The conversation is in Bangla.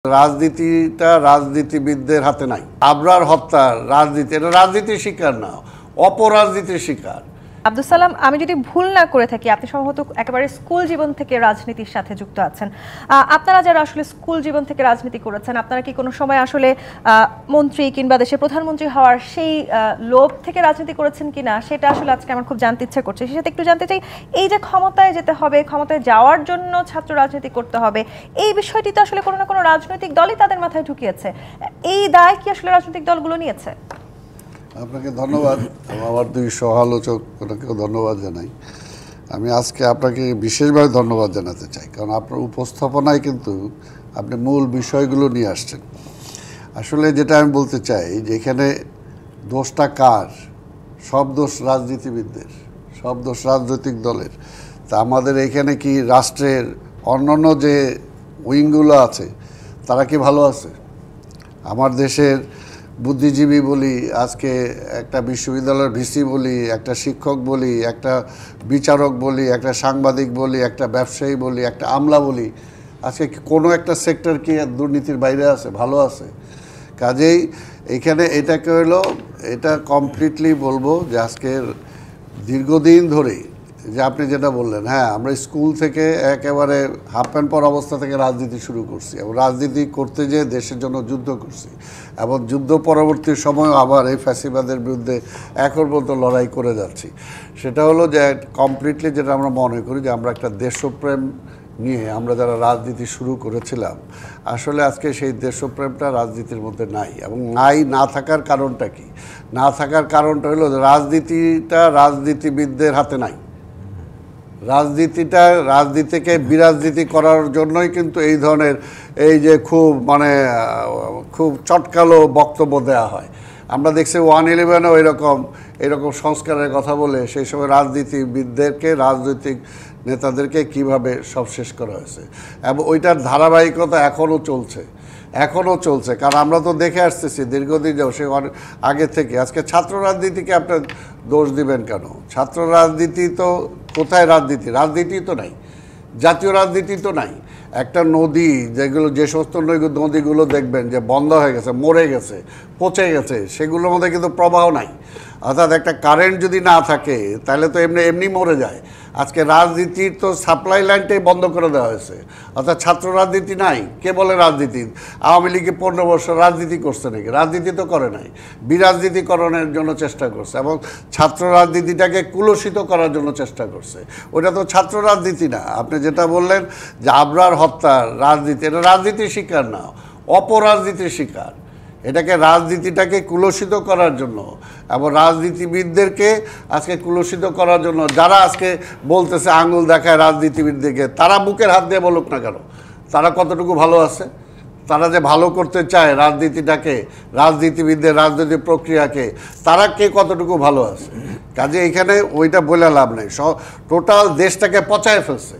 রাজনীতিটা রাজনীতিবিদদের হাতে নাই। আবরার হত্যা রাজনীতি, এটা রাজনীতির শিকার না, অপরাজনীতির শিকার। আব্দুল সালাম, আমি যদি ভুল না করে থাকি, আপনি সম্ভবত একেবারে স্কুল জীবন থেকে রাজনীতির সাথে যুক্ত আছেন। আপনারা যারা আসলে স্কুল জীবন থেকে রাজনীতি করেছেন, আপনারা কি কোনো সময় আসলে মন্ত্রী কিংবা দেশের প্রধানমন্ত্রী হওয়ার সেই লোভ থেকে রাজনীতি করেছেন কিনা, সেটা আসলে আজকে আমার খুব জানতে ইচ্ছে করছে। সেই সাথে একটু জানতে চাই, এই যে ক্ষমতায় যেতে হবে, ক্ষমতায় যাওয়ার জন্য ছাত্র রাজনীতি করতে হবে, এই বিষয়টি তো আসলে কোনো না কোনো রাজনৈতিক দলই তাদের মাথায় ঢুকিয়েছে। এই দায় কি আসলে রাজনৈতিক দলগুলো নিয়েছে? আপনাকে ধন্যবাদ, আমার দুই সহালোচক ওনাকেও ধন্যবাদ জানাই। আমি আজকে আপনাকে বিশেষভাবে ধন্যবাদ জানাতে চাই, কারণ আপনার উপস্থাপনায় কিন্তু আপনি মূল বিষয়গুলো নিয়ে আসছেন। আসলে যেটা আমি বলতে চাই যে এখানে দোষটা কার? সব দোষ রাজনীতিবিদদের, সব দোষ রাজনৈতিক দলের। তা আমাদের এখানে কি রাষ্ট্রের অন্যান্য যে উইংগুলো আছে তারা কি ভালো আছে? আমার দেশের বুদ্ধিজীবী বলি, আজকে একটা বিশ্ববিদ্যালয়ের ভিসি বলি, একটা শিক্ষক বলি, একটা বিচারক বলি, একটা সাংবাদিক বলি, একটা ব্যবসায়ী বলি, একটা আমলা বলি, আজকে কোনো একটা সেক্টর কি দুর্নীতির বাইরে আছে? ভালো আছে? কাজেই এখানে এটাকে হলো, এটা কমপ্লিটলি বলবো যে আজকের দীর্ঘদিন ধরেই যে আপনি যেটা বললেন, হ্যাঁ আমরা স্কুল থেকে একেবারে হাফ প্যান্ট পর অবস্থা থেকে রাজনীতি শুরু করছি এবং রাজনীতি করতে যেয়ে দেশের জন্য যুদ্ধ করছি এবং যুদ্ধ পরবর্তী সময়ও আবার এই ফ্যাসিবাদের বিরুদ্ধে এখন পর্যন্ত লড়াই করে যাচ্ছি। সেটা হলো যে কমপ্লিটলি যেটা আমরা মনে করি যে আমরা একটা দেশপ্রেম নিয়ে আমরা যারা রাজনীতি শুরু করেছিলাম, আসলে আজকে সেই দেশপ্রেমটা রাজনীতির মধ্যে নাই। এবং না থাকার কারণটা কি? না থাকার কারণটা হলো রাজনীতিটা রাজনীতিবিদদের হাতে নাই। রাজনীতিকে বিরাজনীতি করার জন্যই কিন্তু এই ধরনের এই যে খুব চটকালো বক্তব্য দেওয়া হয়। আমরা দেখছি 111-এও এরকম সংস্কারের কথা বলে সেই সময় রাজনীতিবিদদেরকে, রাজনৈতিক নেতাদেরকে কিভাবে সব শেষ করা হয়েছে এবং ওইটার ধারাবাহিকতা এখনও চলছে। কারণ আমরা তো দেখে আসতেছি দীর্ঘদিন যাও, সে আগে থেকে। আজকে ছাত্র রাজনীতিকে আপনার দোষ দিবেন কেন? ছাত্র রাজনীতি তো কোথায়? রাজনীতি তো নাই, জাতীয় রাজনীতি তো নাই। একটা নদী, যে সমস্ত নদীগুলো দেখবেন যে বন্ধ হয়ে গেছে, মরে গেছে, পচে গেছে, সেগুলোর মধ্যে কিন্তু প্রবাহ নাই। অর্থাৎ একটা কারেন্ট যদি না থাকে তাহলে তো এমনি মরে যায়। আজকে রাজনীতির তো সাপ্লাই লাইনটাই বন্ধ করে দেওয়া হয়েছে। অর্থাৎ ছাত্র রাজনীতি নাই। কে বলে রাজনীতি? আওয়ামী লীগে 15 বছর রাজনীতি করছে নাকি? রাজনীতি তো করে নাই, বিরাজনীতিকরণের জন্য চেষ্টা করছে এবং ছাত্র রাজনীতিটাকে কুলসিত করার জন্য চেষ্টা করছে। ওটা তো ছাত্র রাজনীতি না। আপনি যেটা বললেন যে আবরার হত্যা রাজনীতি, এটা রাজনীতির শিকার না, অপরাজনীতির শিকার। এটাকে রাজনীতিটাকে কুলসিত করার জন্য এবং রাজনীতিবিদদেরকে আজকে কুলসিত করার জন্য যারা আজকে বলতেছে আঙুল দেখায় রাজনীতিবিদদেরকে, তারা বুকের হাত দিয়ে বলুক না কেন, তারা কতটুকু ভালো আছে? তারা যে ভালো করতে চায় রাজনীতিটাকে, রাজনীতিবিদদের রাজনৈতিক প্রক্রিয়াকে, তারা কে কতটুকু ভালো আছে? কাজে এখানে ওইটা বলে লাভ নেই। টোটাল দেশটাকে পচায় ফেলছে।